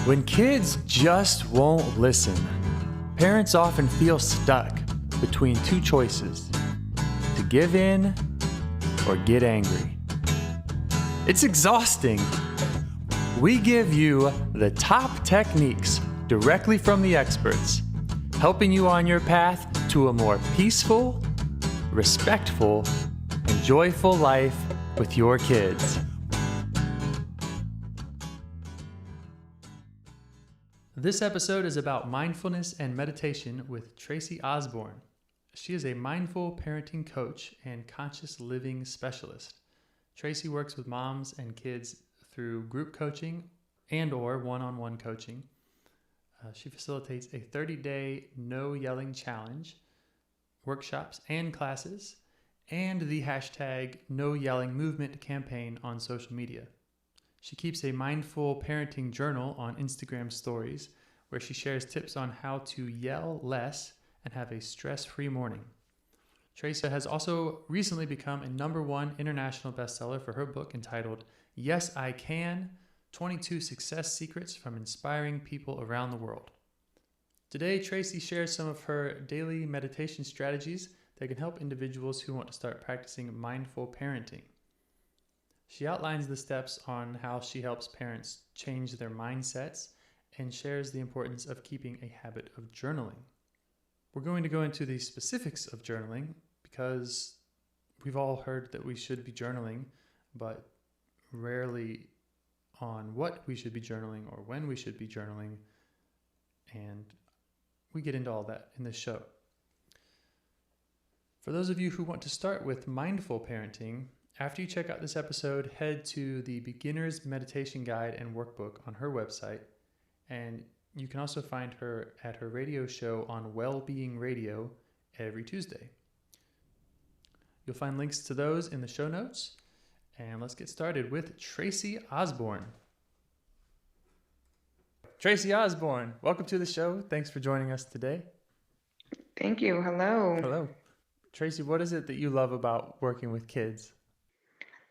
When kids just won't listen, parents often feel stuck between two choices: to give in or get angry. It's exhausting. We give you the top techniques directly from the experts, helping you on your path to a more peaceful, respectful, and joyful life with your kids. This episode is about mindfulness and meditation with Tracie Osborne. She is a mindful parenting coach and conscious living specialist. Tracie works with moms and kids through group coaching and or one-on-one coaching. She facilitates a 30-day no yelling challenge, workshops and classes, and the hashtag no yelling movement campaign on social media. She keeps a mindful parenting journal on Instagram stories where she shares tips on how to yell less and have a stress-free morning. Tracie has also recently become a #1 international bestseller for her book entitled Yes, I Can, 22 Success Secrets from Inspiring People Around the World. Today, Tracie shares some of her daily meditation strategies that can help individuals who want to start practicing mindful parenting. She outlines the steps on how she helps parents change their mindsets and shares the importance of keeping a habit of journaling. We're going to go into the specifics of journaling because we've all heard that we should be journaling, but rarely on what we should be journaling or when we should be journaling, and we get into all that in this show. For those of you who want to start with mindful parenting, after you check out this episode, head to the Beginner's Meditation Guide and Workbook on her website, and you can also find her at her radio show on Wellbeing Radio every Tuesday. You'll find links to those in the show notes, and let's get started with Tracie Osborne. Tracie Osborne, welcome to the show. Thanks for joining us today. Thank you. Hello. Hello. Tracie, what is it that you love about working with kids?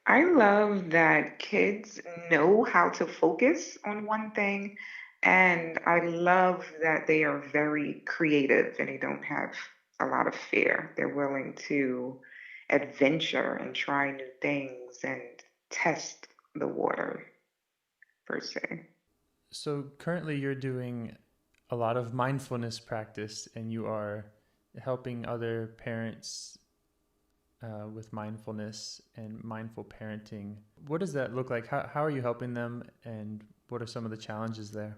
I love that kids know how to focus on one thing, and I love that they are very creative and they don't have a lot of fear. They're willing to adventure and try new things and test the water, per se. So currently you're doing a lot of mindfulness practice and you are helping other parents with mindfulness and mindful parenting. What does that look like? How are you helping them, and what are some of the challenges there?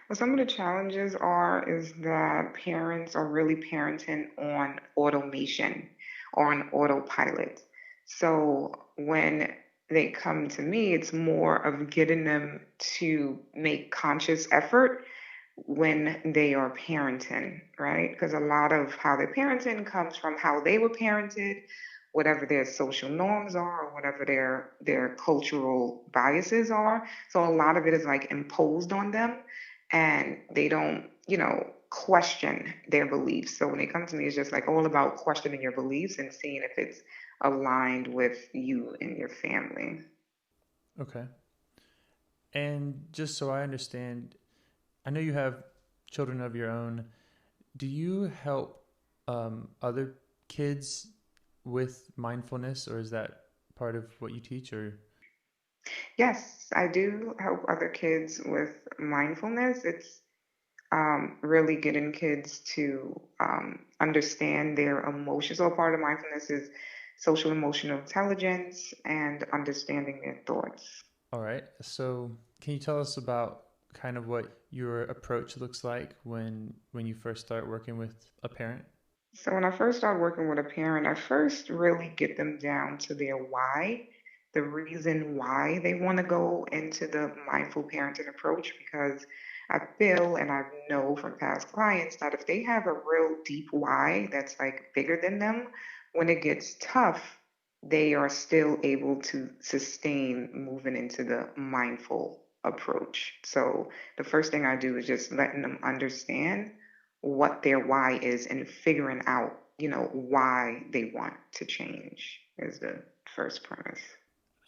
Well, some of the challenges is that parents are really parenting on automation or on autopilot. So when they come to me, it's more of getting them to make conscious effort when they are parenting, right? Because a lot of how they're parenting comes from how they were parented, whatever their social norms are, or whatever their cultural biases are. So a lot of it is like imposed on them, and they don't, question their beliefs. So when they come to me, it's just like all about questioning your beliefs and seeing if it's aligned with you and your family. Okay. And just so I understand, I know you have children of your own. Do you help other kids with mindfulness, or is that part of what you teach? Or Yes, I do help other kids with mindfulness. It's really getting kids to understand their emotions. So part of mindfulness is social emotional intelligence and understanding their thoughts. all right. So can you tell us about kind of what your approach looks like when you first start working with a parent? So when I first start working with a parent, I first really get them down to their why, the reason why they want to go into the mindful parenting approach, because I feel and I know from past clients that if they have a real deep why that's like bigger than them, when it gets tough, they are still able to sustain moving into the mindful approach. So the first thing I do is just letting them understand what their why is and figuring out, why they want to change is the first premise.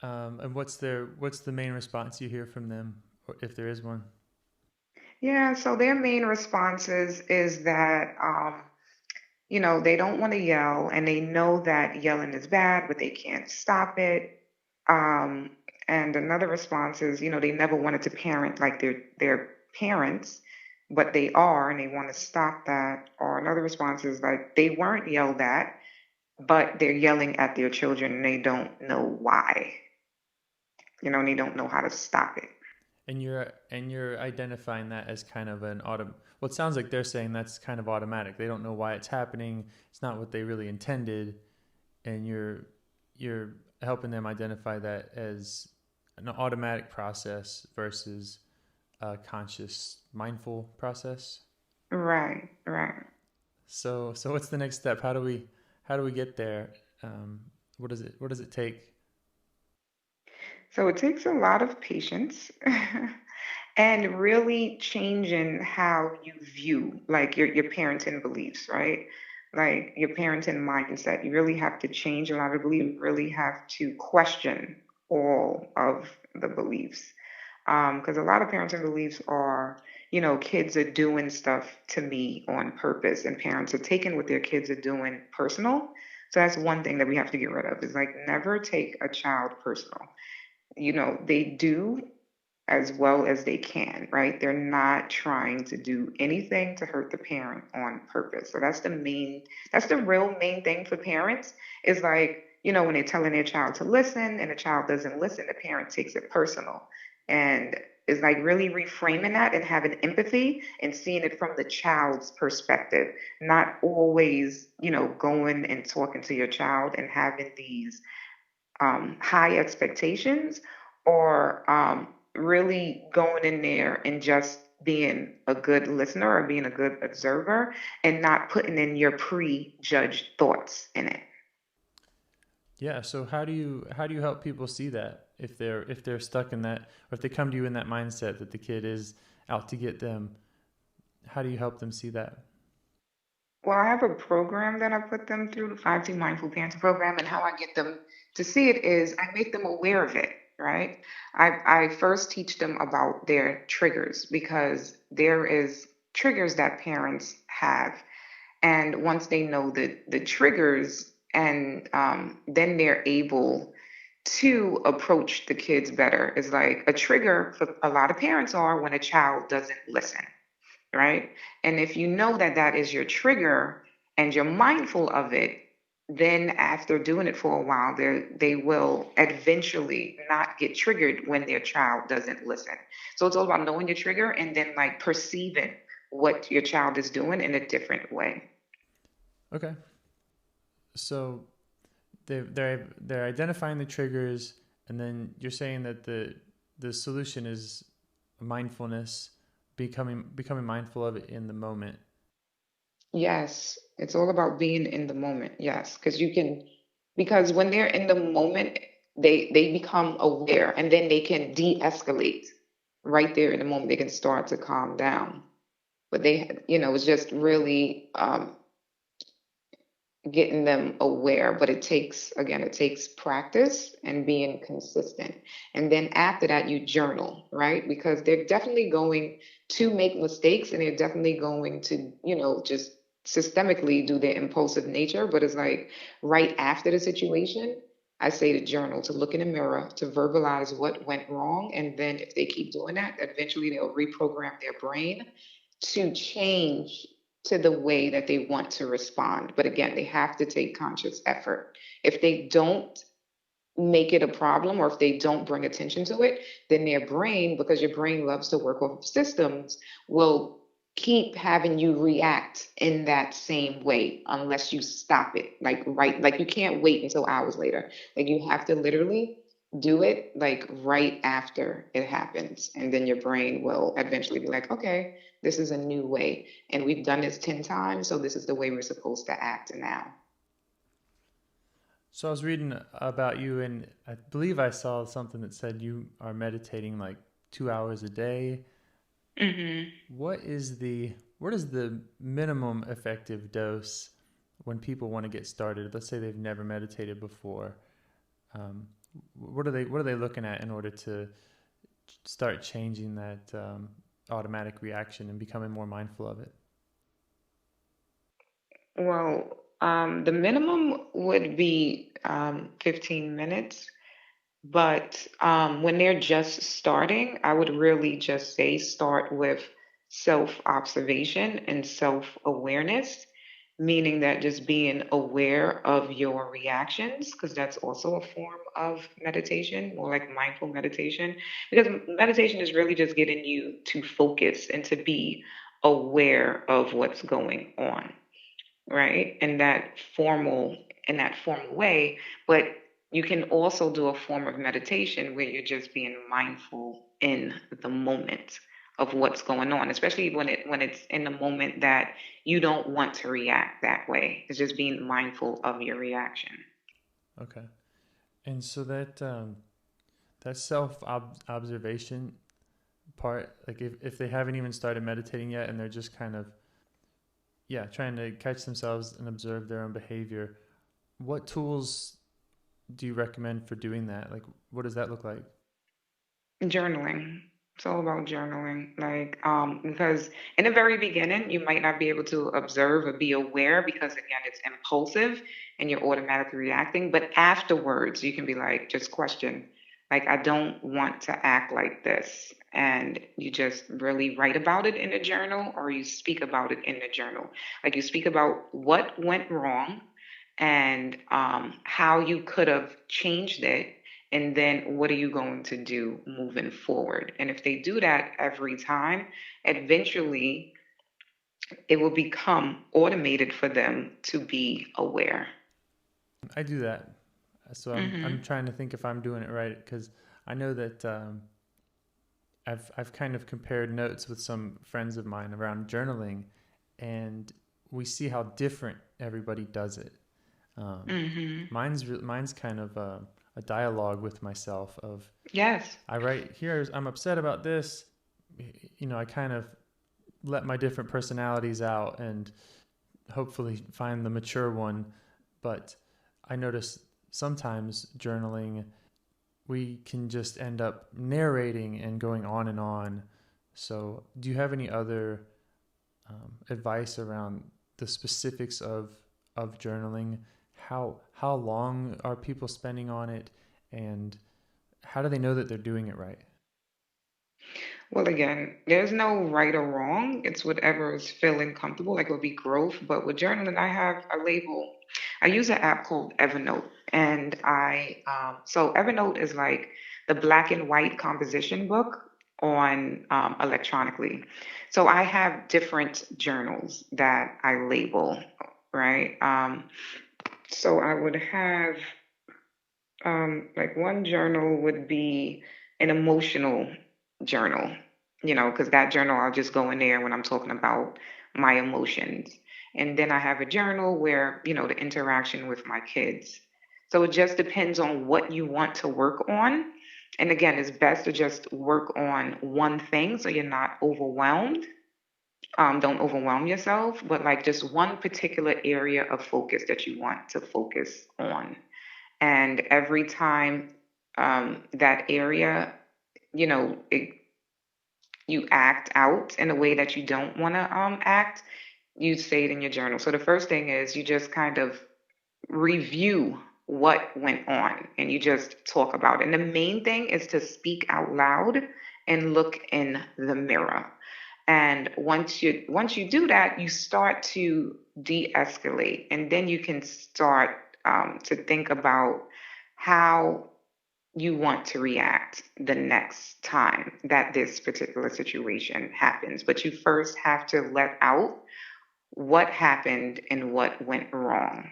And what's the main response you hear from them, or if there is one? Yeah, so their main responses is that they don't want to yell and they know that yelling is bad, but they can't stop it. Um, and another response is, they never wanted to parent like their parents, but they are and they want to stop that. Or another response is like they weren't yelled at, but they're yelling at their children and they don't know why. And they don't know how to stop it. And you're identifying that as kind of an well, it sounds like they're saying that's kind of automatic. They don't know why it's happening. It's not what they really intended, and you're helping them identify that as an automatic process versus a conscious, mindful process. Right, right. So what's the next step? How do we get there? What does it take? So it takes a lot of patience and really changing how you view like your parenting beliefs, right? Like your parenting mindset. You really have to change a lot of beliefs. You really have to question all of the beliefs. Because a lot of parenting beliefs are, kids are doing stuff to me on purpose, and parents are taking what their kids are doing personal. So that's one thing that we have to get rid of is like never take a child personal. They do as well as they can, right? They're not trying to do anything to hurt the parent on purpose. So that's the real main thing for parents is like, when they're telling their child to listen and the child doesn't listen, the parent takes it personal. And is like really reframing that and having empathy and seeing it from the child's perspective, not always, going and talking to your child and having these high expectations or really going in there and just being a good listener or being a good observer and not putting in your prejudged thoughts in it. Yeah. So how do you help people see that if they're stuck in that, or if they come to you in that mindset that the kid is out to get them? How do you help them see that? Well, I have a program that I put them through, the 5T Mindful Parenting Program, and how I get them to see it is I make them aware of it, right? I first teach them about their triggers because there is triggers that parents have. And once they know the triggers, and then they're able to approach the kids better. It's like a trigger for a lot of parents are when a child doesn't listen, right? And if you know that that is your trigger and you're mindful of it, then after doing it for a while, they will eventually not get triggered when their child doesn't listen. So it's all about knowing your trigger and then like perceiving what your child is doing in a different way. Okay. So they're identifying the triggers, and then you're saying that the solution is mindfulness, becoming mindful of it in the moment. Yes, it's all about being in the moment. Yes, because when they're in the moment, they become aware and then they can de-escalate right there in the moment. They can start to calm down. But it's just really getting them aware. But it takes practice and being consistent. And then after that, you journal, right? Because they're definitely going to make mistakes and they're definitely going to, just systemically do their impulsive nature. But it's like right after the situation, I say to journal, to look in the mirror, to verbalize what went wrong. And then if they keep doing that, eventually they'll reprogram their brain to change to the way that they want to respond. But again, they have to take conscious effort. If they don't make it a problem or if they don't bring attention to it, then their brain, because your brain loves to work off of systems, will keep having you react in that same way unless you stop it. Like you can't wait until hours later. Like you have to literally do it like right after it happens. And then your brain will eventually be like, okay, this is a new way. And we've done this 10 times, so this is the way we're supposed to act now. So I was reading about you, and I believe I saw something that said you are meditating like 2 hours a day. Hmm. What is the minimum effective dose when people want to get started? Let's say they've never meditated before. Um, what are they looking at in order to start changing that automatic reaction and becoming more mindful of it? Well, the minimum would be 15 minutes. But when they're just starting, I would really just say start with self observation and self awareness, meaning that just being aware of your reactions, because that's also a form of meditation, more like mindful meditation. Because meditation is really just getting you to focus and to be aware of what's going on, right? In that formal way, but you can also do a form of meditation where you're just being mindful in the moment of what's going on, especially when it's in the moment that you don't want to react that way. It's just being mindful of your reaction. Okay. And so that self observation part, like if they haven't even started meditating yet and they're just kind of, yeah, trying to catch themselves and observe their own behavior, what tools do you recommend for doing that? Like, what does that look like? Journaling. It's all about journaling. Like, because in the very beginning, you might not be able to observe or be aware because again, it's impulsive and you're automatically reacting. But afterwards, you can be like, just question, like, I don't want to act like this. And you just really write about it in a journal or you speak about it in the journal. Like you speak about what went wrong and how you could have changed it, and then what are you going to do moving forward? And if they do that every time, eventually it will become automated for them to be aware. I do that. So I'm Hmm. trying to think if I'm doing it right because I know that I've kind of compared notes with some friends of mine around journaling, and we see how different everybody does it. Um, Hmm. mine's kind of a dialogue with myself of Yes. I write here I'm upset about this. I kind of let my different personalities out and hopefully find the mature one. But I notice sometimes journaling we can just end up narrating and going on and on. So, do you have any other advice around the specifics of journaling? How long are people spending on it, and how do they know that they're doing it right? Well, again, there's no right or wrong. It's whatever is feeling comfortable. Like it would be growth. But with journaling, I have a label. I use an app called Evernote, and so Evernote is like the black and white composition book on electronically. So I have different journals that I label, right? So I would have like one journal would be an emotional journal, because that journal I'll just go in there when I'm talking about my emotions. And then I have a journal where, the interaction with my kids. So it just depends on what you want to work on. And again, it's best to just work on one thing so you're not overwhelmed. Don't overwhelm yourself, but like just one particular area of focus that you want to focus on. And every time that area, you act out in a way that you don't want to act, you say it in your journal. So the first thing is you just kind of review what went on and you just talk about it. And the main thing is to speak out loud and look in the mirror. And once you do that, you start to de-escalate, and then you can start to think about how you want to react the next time that this particular situation happens. But you first have to let out what happened and what went wrong.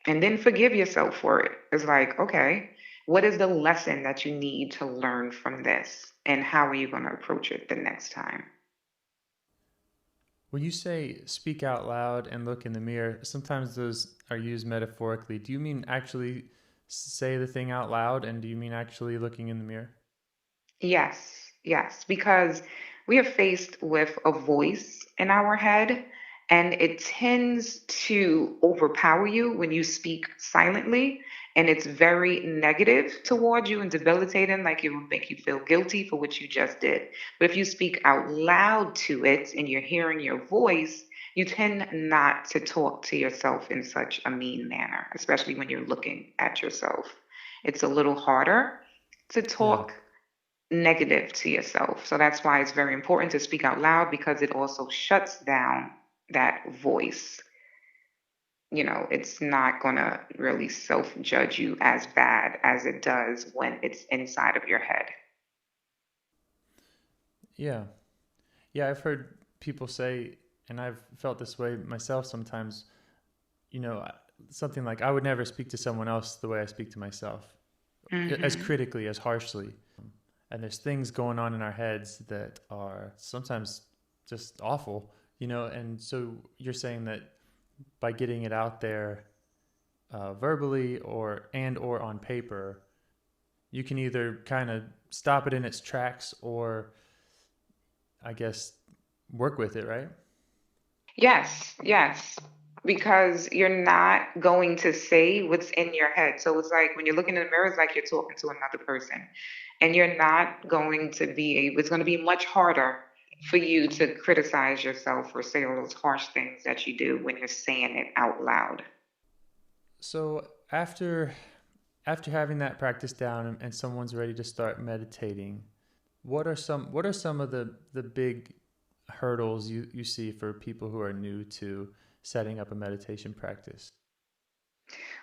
And then forgive yourself for it. It's like, okay, what is the lesson that you need to learn from this? And how are you going to approach it the next time? When you say speak out loud and look in the mirror, sometimes those are used metaphorically. Do you mean actually say the thing out loud, and do you mean actually looking in the mirror? Yes, yes, because we are faced with a voice in our head, and it tends to overpower you when you speak silently. and it's very negative towards you and debilitating, like it will make you feel guilty for what you just did. But if you speak out loud to it and you're hearing your voice, you tend not to talk to yourself in such a mean manner, especially when you're looking at yourself. It's a little harder to Yeah. talk negative to yourself. So that's why it's very important to speak out loud, because it also shuts down that voice. It's not going to really self judge you as bad as it does when it's inside of your head. Yeah. Yeah, I've heard people say, and I've felt this way myself sometimes, you know, something like, I would never speak to someone else the way I speak to myself, as Hmm. critically, as harshly. And there's things going on in our heads that are sometimes just awful, and so you're saying that by getting it out there, verbally or on paper, you can either kind of stop it in its tracks, or I guess work with it, right? Yes, yes. Because you're not going to say what's in your head. So it's like when you're looking in the mirror, it's like you're talking to another person. And you're not going to be able, it's going to be much harder for you to criticize yourself or say all those harsh things that you do when you're saying it out loud. So after having that practice down, and someone's ready to start meditating, what are some of the big hurdles you see for people who are new to setting up a meditation practice?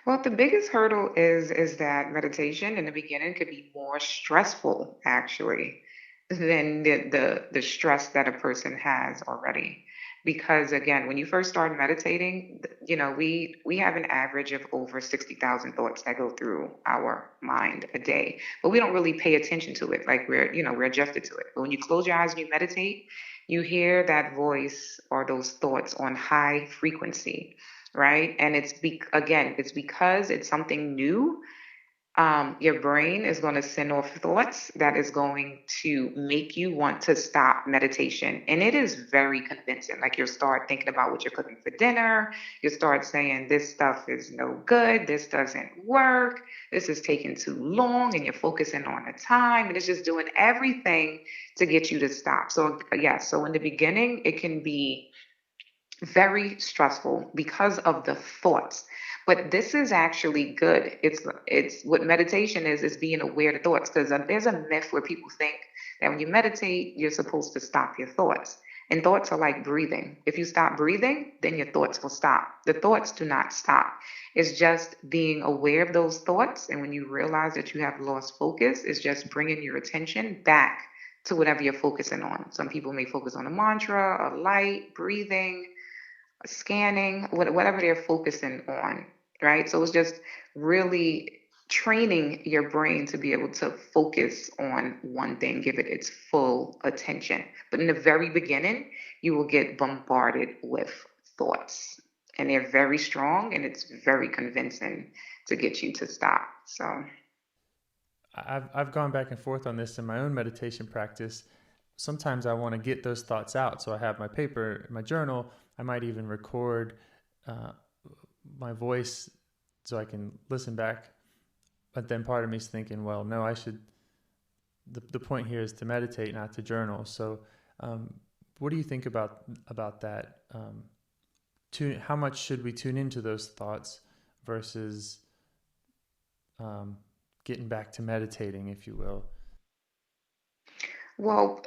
Well, the biggest hurdle is that meditation in the beginning could be more stressful actually than the stress that a person has already. Because again, when you first start meditating, we have an average of over 60,000 thoughts that go through our mind a day. But we don't really pay attention to it. Like we're adjusted to it. But when you close your eyes and you meditate, you hear that voice or those thoughts on high frequency, right? And again, it's because it's something new. Your brain is going to send off thoughts that is going to make you want to stop meditation. And it is very convincing. Like you'll start thinking about what you're cooking for dinner. You start saying, this stuff is no good. This doesn't work. This is taking too long. And you're focusing on the time. And it's just doing everything to get you to stop. So, yeah, so in the beginning, it can be very stressful because of the thoughts. But this is actually good. It's what meditation is being aware of the thoughts, because there's a myth where people think that when you meditate you're supposed to stop your thoughts, and thoughts are like breathing. If you stop breathing, then your thoughts will stop. The thoughts do not stop. It's just being aware of those thoughts, and when you realize that you have lost focus, it's just bringing your attention back to whatever you're focusing on. Some people may focus on a mantra, a light, breathing, scanning, whatever they're focusing on, right? So it's just really training your brain to be able to focus on one thing, give it its full attention. But in the very beginning, you will get bombarded with thoughts, and they're very strong, and it's very convincing to get you to stop. So, I've gone back and forth on this in my own meditation practice. Sometimes I want to get those thoughts out, so I have my paper, my journal. I might even record uh, my voice so I can listen back. But then part of me is thinking, well, no, I should. The point here is to meditate, not to journal. So, what do you think about that? How much should we tune into those thoughts versus um, getting back to meditating, if you will? well,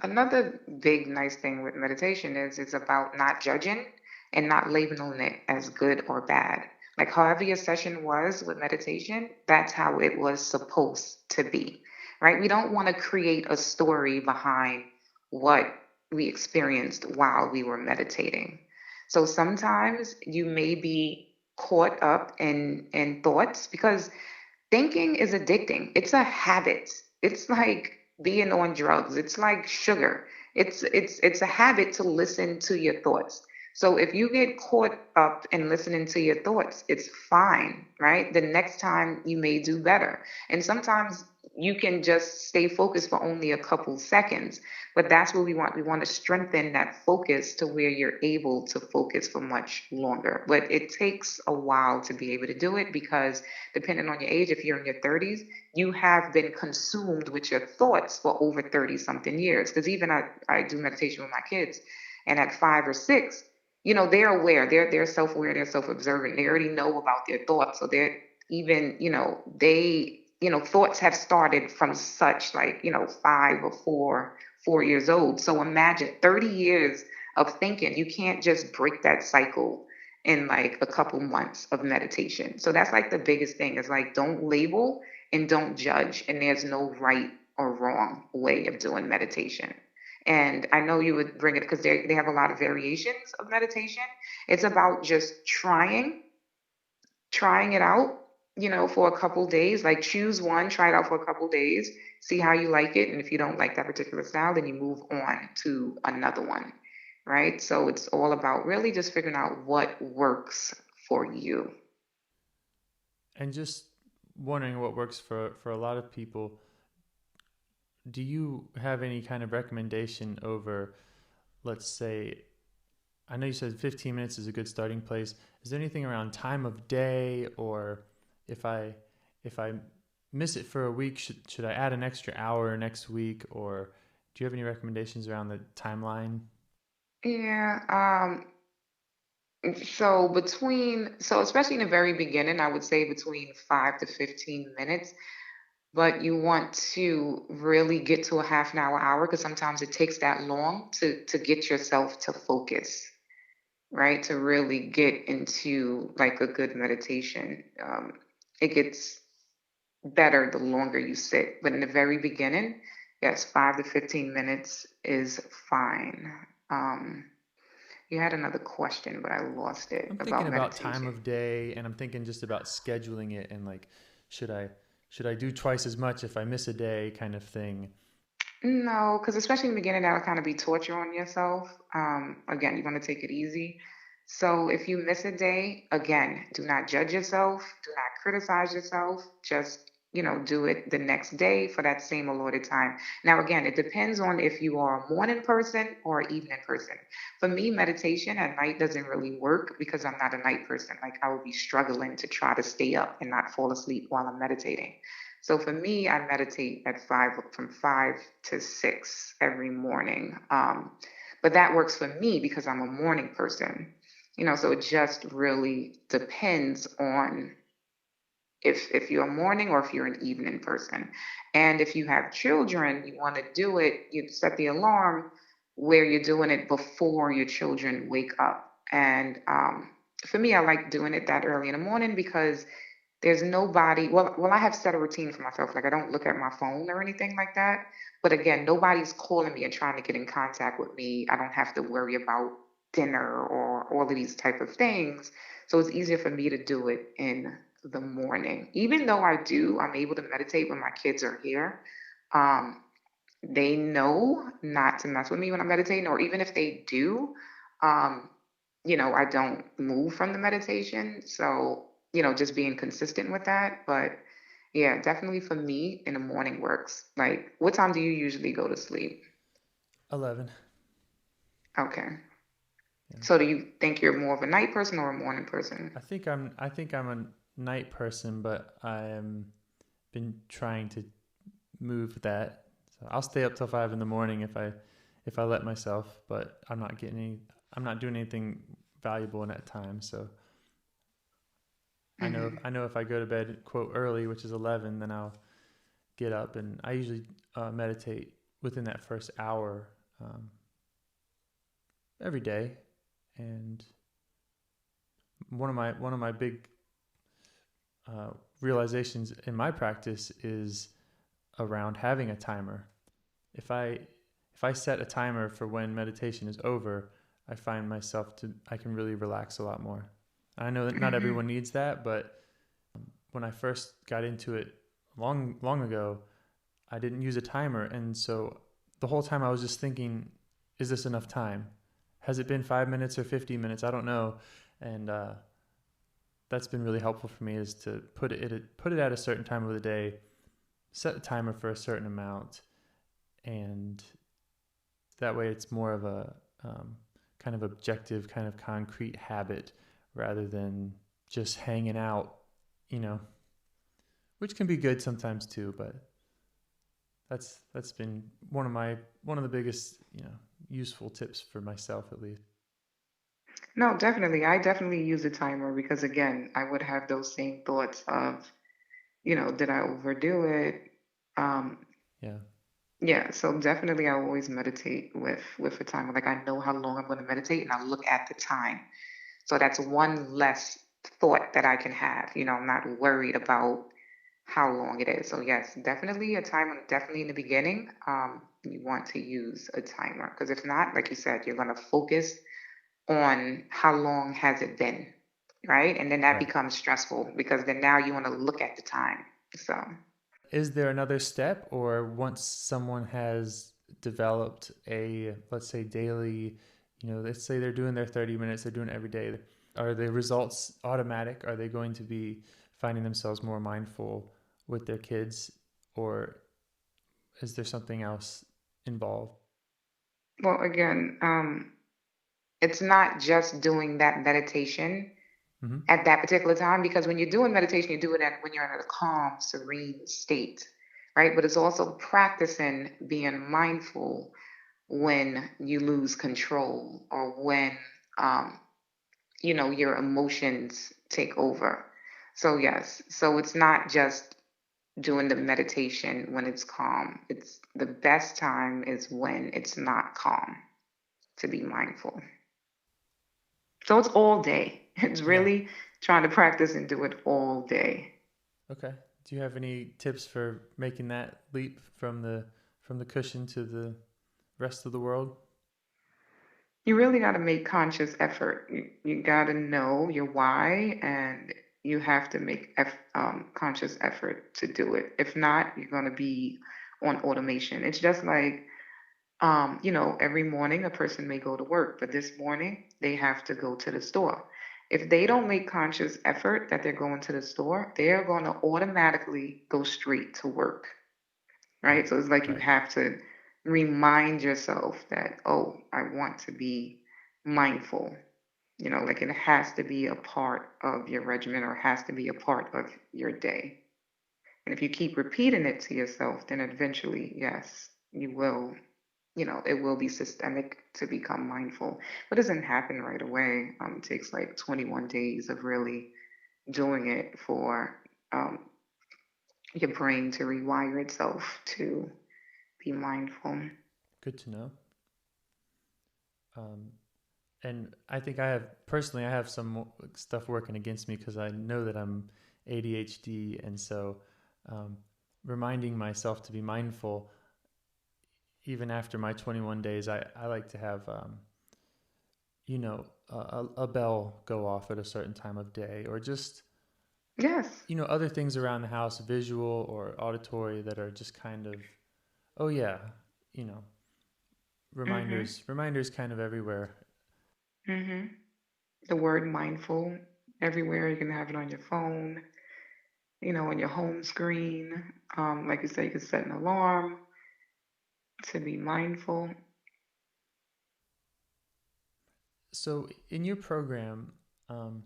another big nice thing with meditation is it's about not judging and not labeling it as good or bad. Like however your session was with meditation, that's how it was supposed to be. Right? We don't want to create a story behind what we experienced while we were meditating. So sometimes you may be caught up in thoughts, because thinking is addicting. It's a habit. It's like being on drugs. It's like sugar. It's a habit to listen to your thoughts. So if you get caught up in listening to your thoughts, it's fine, right? The next time you may do better. And sometimes you can just stay focused for only a couple seconds. But that's what we want. We want to strengthen that focus to where you're able to focus for much longer. But it takes a while to be able to do it because depending on your age, if you're in your 30s, you have been consumed with your thoughts for over 30 something years. Because even I do meditation with my kids, and at 5 or 6, they're aware, they're self-aware, they're self-observant, they already know about their thoughts. So they're even, thoughts have started from such, like, 5 or 4 years old. So imagine 30 years of thinking. You can't just break that cycle in like a couple months of meditation. So that's like the biggest thing is like, don't label and don't judge. And there's no right or wrong way of doing meditation. And I know you would bring it because they have a lot of variations of meditation. It's about just trying it out, for a couple days. Like choose one, try it out for a couple days, see how you like it. And if you don't like that particular style, then you move on to another one. Right. So it's all about really just figuring out what works for you. And just wondering what works for a lot of people. Do you have any kind of recommendation over, let's say, I know you said 15 minutes is a good starting place. Is there anything around time of day, or if I miss it for a week, should I add an extra hour next week, or do you have any recommendations around the timeline? Yeah. So especially in the very beginning, I would say between 5 to 15 minutes. But you want to really get to a half an hour because sometimes it takes that long to get yourself to focus, right? To really get into like a good meditation. It gets better the longer you sit. But in the very beginning, yes, 5 to 15 minutes is fine. Um, you had another question, but I lost it I'm thinking about about time meditation. of day, and I'm thinking just about scheduling it, and like, should I should I do twice as much if I miss a day, kind of thing. No, because especially in the beginning, that'll kind of be torture on yourself. Again, you want to take it easy. So if you miss a day, again, do not judge yourself, do not criticize yourself. Just, do it the next day for that same allotted time. Now, again, it depends on if you are a morning person or an evening person. For me, meditation at night doesn't really work because I'm not a night person. Like I would be struggling to try to stay up and not fall asleep while I'm meditating. So for me, I meditate at from 5 to 6 every morning. But that works for me because I'm a morning person. So it just really depends on if you're a morning or if you're an evening person. And if you have children, you want to do it, you set the alarm where you're doing it before your children wake up. And for me, I like doing it that early in the morning because there's nobody. Well, I have set a routine for myself. Like I don't look at my phone or anything like that. But again, nobody's calling me and trying to get in contact with me. I don't have to worry about dinner or all of these type of things. So it's easier for me to do it in the morning. Even though I'm able to meditate when my kids are here. Um, they know not to mess with me when I'm meditating, or even if they do, um, I don't move from the meditation. So, just being consistent with that. But yeah, definitely for me in the morning works. Like, what time do you usually go to sleep? 11. Okay. Yeah. So do you think you're more of a night person or a morning person? I think I'm a night person, but I am been trying to move that. So I'll stay up till 5 in the morning if I let myself, but I'm not doing anything valuable in that time. So Hmm. I know if I go to bed quote early, which is 11, then I'll get up, and I usually meditate within that first hour um, every day. And one of my big realizations in my practice is around having a timer. If I set a timer for when meditation is over, I find I can really relax a lot more. I know that not Hmm. everyone needs that, but when I first got into it long ago, I didn't use a timer, and so the whole time I was just thinking, is this enough time? Has it been 5 minutes or 15 minutes? I don't know, and that's been really helpful for me is to put it at a certain time of the day, set the timer for a certain amount, and that way it's more of a kind of objective, kind of concrete habit rather than just hanging out, you know, which can be good sometimes too. But that's been one of the biggest, useful tips for myself at least. No, definitely. I definitely use a timer because again, I would have those same thoughts of, did I overdo it? Um, Yeah. yeah, so definitely I always meditate with a timer. Like I know how long I'm going to meditate and I look at the time. So that's one less thought that I can have. I'm not worried about how long it is. So yes, definitely a timer, definitely in the beginning, you want to use a timer because if not, like you said, you're going to focus on how long has it been, right? And then that Right. becomes stressful because then now you want to look at the time. So, Is there another step, or once someone has developed a, let's say, daily, let's say they're doing their 30 minutes, they're doing it every day, are the results automatic? Are they going to be finding themselves more mindful with their kids, or is there something else involved? well, again, it's not just doing that meditation Mm-hmm. at that particular time because when you're doing meditation, you do it when you're in a calm, serene state, right? But it's also practicing being mindful when you lose control or when um, your emotions take over. So yes, so it's not just doing the meditation when it's calm. It's the best time is when it's not calm to be mindful. So it's all day. It's Yeah. really trying to practice and do it all day. Okay. Do you have any tips for making that leap from the cushion to the rest of the world? You really got to make conscious effort. You got to know your why and you have to make conscious effort to do it. If not, you're going to be on automation. It's just like, every morning a person may go to work, but this morning they have to go to the store. If they don't make conscious effort that they're going to the store, they're going to automatically go straight to work, right? So it's like you Right. have to remind yourself that, oh, I want to be mindful. Like it has to be a part of your regimen or has to be a part of your day. And if you keep repeating it to yourself, then eventually, yes, you will, it will be systemic to become mindful. But it doesn't happen right away. It takes like 21 days of really doing it for um, your brain to rewire itself to be mindful. Good to know. Um, and I think I have some stuff working against me because I know that I'm ADHD, and so um, reminding myself to be mindful even after my 21 days, I like to have a bell go off at a certain time of day, or just Yes. other things around the house, visual or auditory, that are just kind of, oh yeah, you know Mhm. reminders kind of everywhere. Mhm. The word mindful everywhere. You can have it on your phone, on your home screen. Like you say, you can set an alarm to be mindful. So in your program, um,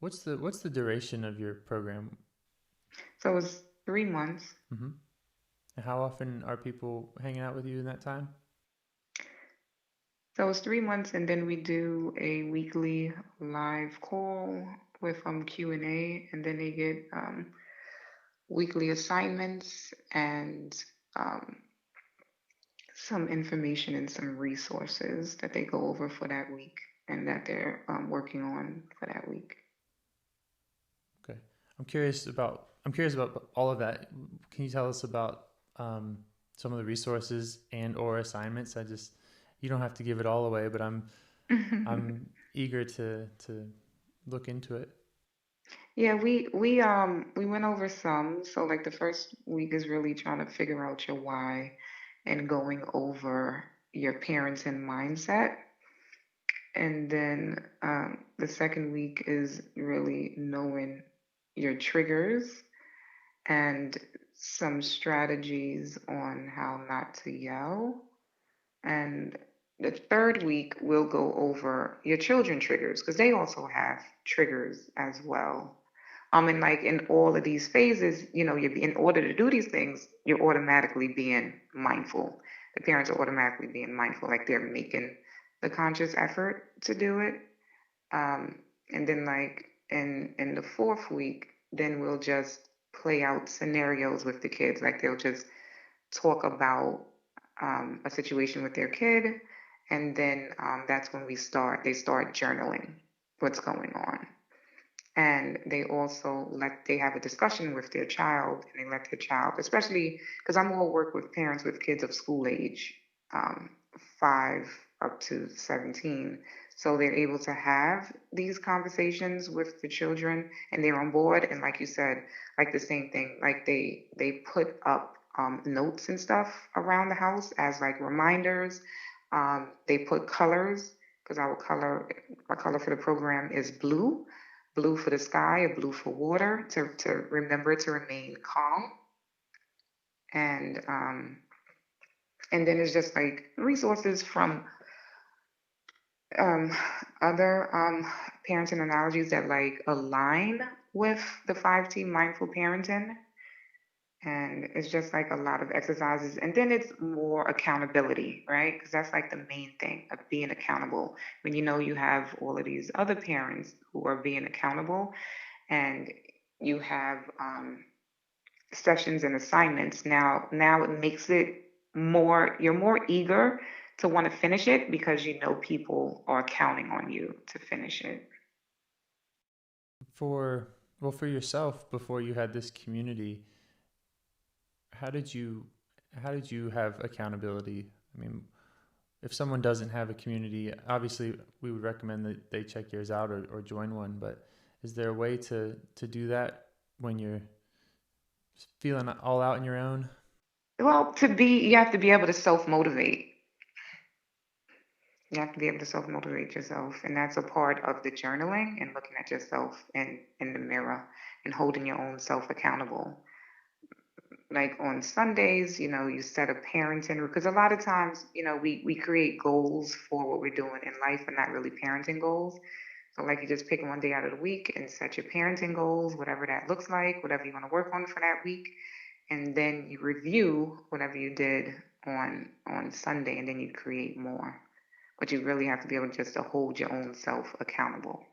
what's the duration of your program? So it's 3 months. Mm-hmm. And how often are people hanging out with you in that time? So it's 3 months, and then we do a weekly live call with Q&A, and then they get weekly assignments and um, some information and some resources that they go over for that week and that they're working on for that week. Okay, I'm curious about all of that. Can you tell us about um, some of the resources and or assignments? You don't have to give it all away, but I'm eager to look into it. Yeah, we went over some. So like the first week is really trying to figure out your why and going over your parenting mindset. And then the second week is really knowing your triggers and some strategies on how not to yell. And the third week, we'll go over your children triggers because they also have triggers as well. And like in all of these phases, in order to do these things, you're automatically being mindful. The parents are automatically being mindful, like they're making the conscious effort to do it. And then like in the fourth week, then we'll just play out scenarios with the kids. Like they'll just talk about a situation with their kid, and then that's when they start journaling what's going on. And they have a discussion with their child, and they let their child, especially because I'm going to work with parents with kids of school age, 5 up to 17. So they're able to have these conversations with the children, and they're on board. And like you said, like the same thing, like they put up notes and stuff around the house as like reminders. They put colors because our color for the program is blue, blue for the sky, a blue for water, to remember to remain calm. And and then it's just like resources from um, other parenting analogies that like align with the 5T mindful parenting. And it's just like a lot of exercises. And then it's more accountability, right? Because that's like the main thing of being accountable. When you know you have all of these other parents who are being accountable, and you have sessions and assignments. Now it makes it you're more eager to want to finish it because you know people are counting on you to finish it. For for yourself, before you had this community, how did you how did you have accountability? I mean, if someone doesn't have a community, obviously we would recommend that they check yours out or join one. But is there a way to do that when you're feeling all out on your own? Well, you have to be able to self motivate. You have to be able to self motivate yourself. And that's a part of the journaling and looking at yourself in the mirror and holding your own self accountable. Like on Sundays, you set a parenting, because a lot of times, we create goals for what we're doing in life and not really parenting goals. So like you just pick one day out of the week and set your parenting goals, whatever that looks like, whatever you want to work on for that week, and then you review whatever you did on Sunday, and then you create more. But you really have to be able just to hold your own self accountable.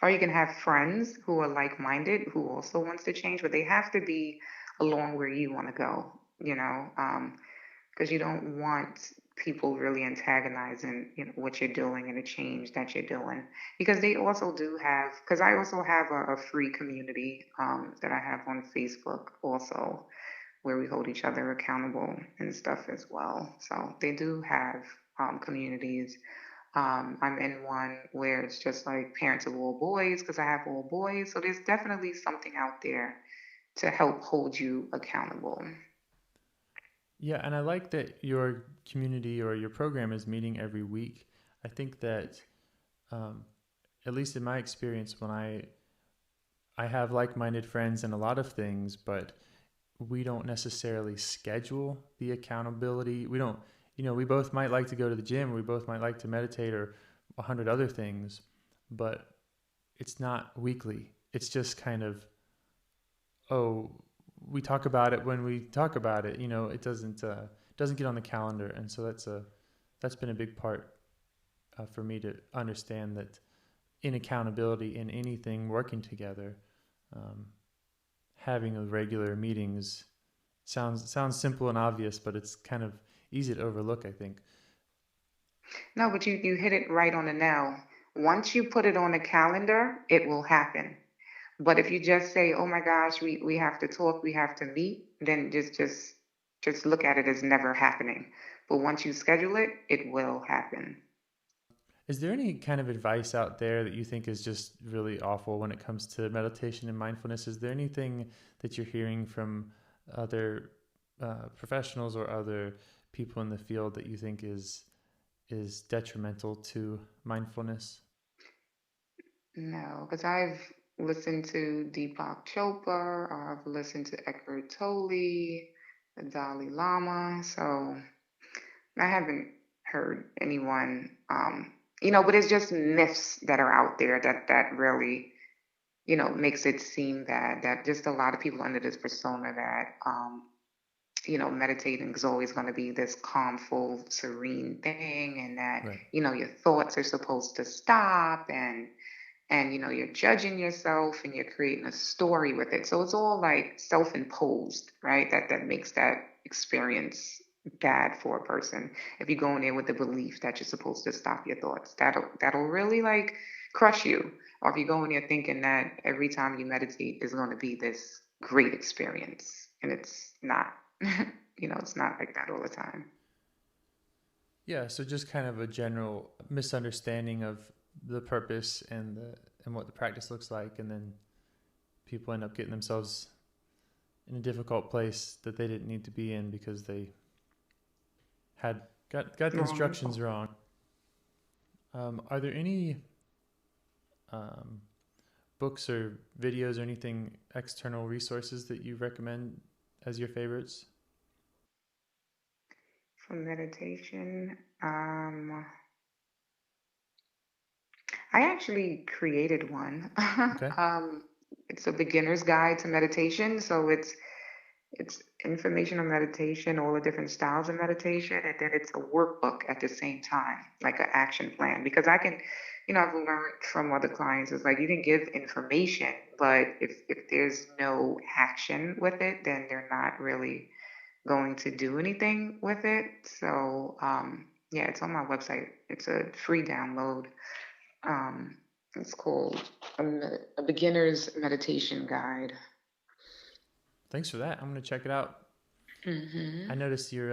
Or you can have friends who are like-minded who also wants to change, but they have to be along where you want to go, because you don't want people really antagonizing, what you're doing and the change that you're doing. Because they also do have, because I also have a free community that I have on Facebook also, where we hold each other accountable and stuff as well. So they do have communities. I'm in one where it's just like parents of all boys because I have all boys. So there's definitely something out there to help hold you accountable. Yeah, and I like that your community or your program is meeting every week. I think that, um, at least in my experience, when I have like-minded friends in a lot of things, but we don't necessarily schedule the accountability. We don't, we both might like to go to the gym, or we both might like to meditate, or 100 other things, but it's not weekly. It's just kind of, oh, we talk about it when we talk about it. It doesn't get on the calendar, and so that's been a big part for me to understand that in accountability in anything working together, um, having a regular meetings sounds simple and obvious, but it's kind of easy to overlook, I think. No, but you hit it right on the nail. Once you put it on a calendar, it will happen. But if you just say, "Oh my gosh, we have to talk, we have to meet," then just look at it as never happening. But once you schedule it, it will happen. Is there any kind of advice out there that you think is just really awful when it comes to meditation and mindfulness? Is there anything that you're hearing from other professionals or other people in the field that you think is detrimental to mindfulness? No, because I've listened to Deepak Chopra. I've listened to Eckhart Tolle, the Dalai Lama. So I haven't heard anyone, but it's just myths that are out there that really, makes it seem that just a lot of people under this persona that, meditating is always going to be this calmful, serene thing, and that, Right. your thoughts are supposed to stop, and you're judging yourself and you're creating a story with it. So it's all like self-imposed, right? That makes that experience bad for a person. If you go in there with the belief that you're supposed to stop your thoughts, that'll really like crush you. Or if you go in there thinking that every time you meditate is going to be this great experience, and it's not. It's not like that all the time. Yeah, so just kind of a general misunderstanding of the purpose and what the practice looks like, and then people end up getting themselves in a difficult place that they didn't need to be in because they had got the instructions wrong. Are there any books or videos or anything external resources that you recommend as your favorites? For meditation, I actually created one. Okay. It's a beginner's guide to meditation. So it's information on meditation, all the different styles of meditation, and then it's a workbook at the same time, like an action plan. Because I've learned from other clients, it's like you can give information, but if there's no action with it, then they're not really going to do anything with it. So yeah, it's on my website. It's a free download. Um, it's called a beginner's meditation guide. Thanks for that. I'm going to check it out. I noticed you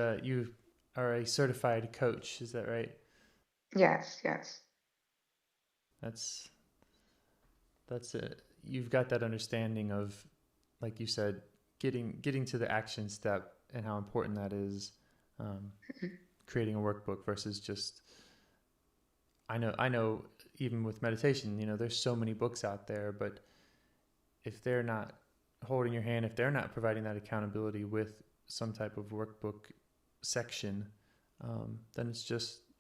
are a certified coach. Is that right? Yes, yes. That's it. You've got that understanding of, like you said, getting to the action step and how important that is. Creating a workbook versus just. I know. Even with meditation, there's so many books out there, but if they're not holding your hand, if they're not providing that accountability with some type of workbook section, then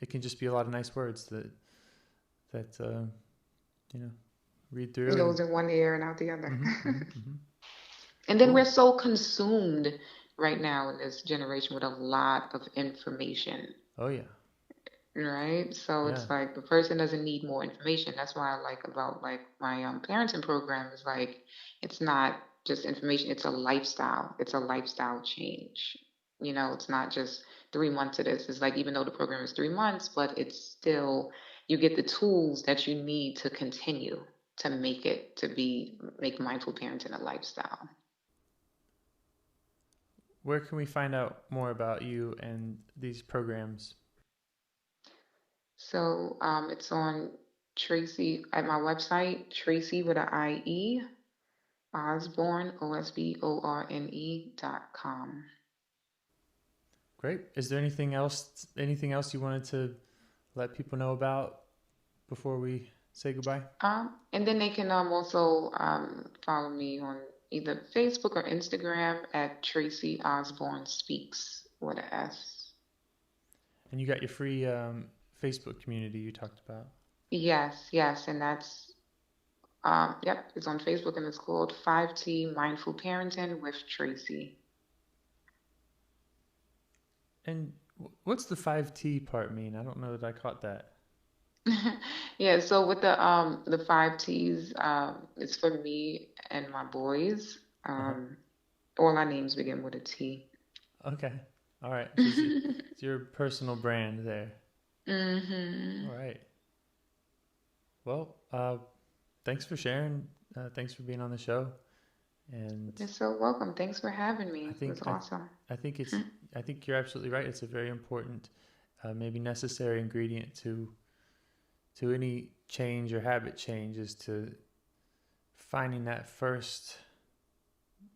it can just be a lot of nice words that read through It and goes in one ear and out the other. And then we're cool. so consumed right now in this generation with a lot of information. Oh yeah. Right? So Yeah. it's like the person doesn't need more information. That's why I like about like my parenting program is like it's not just information, it's a lifestyle. It's a lifestyle change. It's not just 3 months of this. It's like even though the program is 3 months, but it's still you get the tools that you need to continue to make mindful parenting a lifestyle. Where can we find out more about you and these programs? So it's on Tracie at my website, Tracie with an IE, Osborne, OSBORNE.com. Great. Is there anything else you wanted to let people know about before we say goodbye? And then they can also follow me on either Facebook or Instagram at Tracie Osborne Speaks with an S. And you got your free Facebook community you talked about. Yes, and that's yep, it's on Facebook and it's called 5T Mindful Parenting with Tracie. And what's the 5T part mean? I don't know that I caught that. Yeah, so with the 5 T's, it's for me and my boys. Uh-huh. All our names begin with a T. Okay. All right. So it's your personal brand there. All right. Well, thanks for sharing. Thanks for being on the show. And You're so welcome. Thanks for having me. I It was think awesome. I think I think you're absolutely right. It's a very important, maybe necessary ingredient to any change or habit change is to finding that first,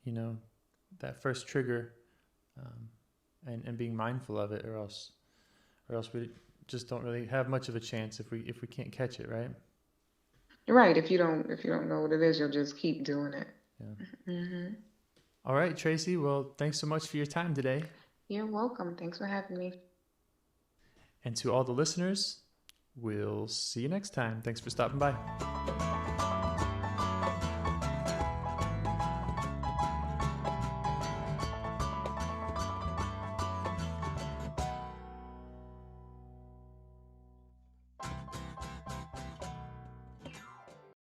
that first trigger, and being mindful of it, or else we just don't really have much of a chance if we can't catch it, right? Right. If you don't know what it is, you'll just keep doing it. Yeah. Hmm. All right, Tracie. Well, thanks so much for your time today. You're welcome. Thanks for having me. And to all the listeners, we'll see you next time. Thanks for stopping by.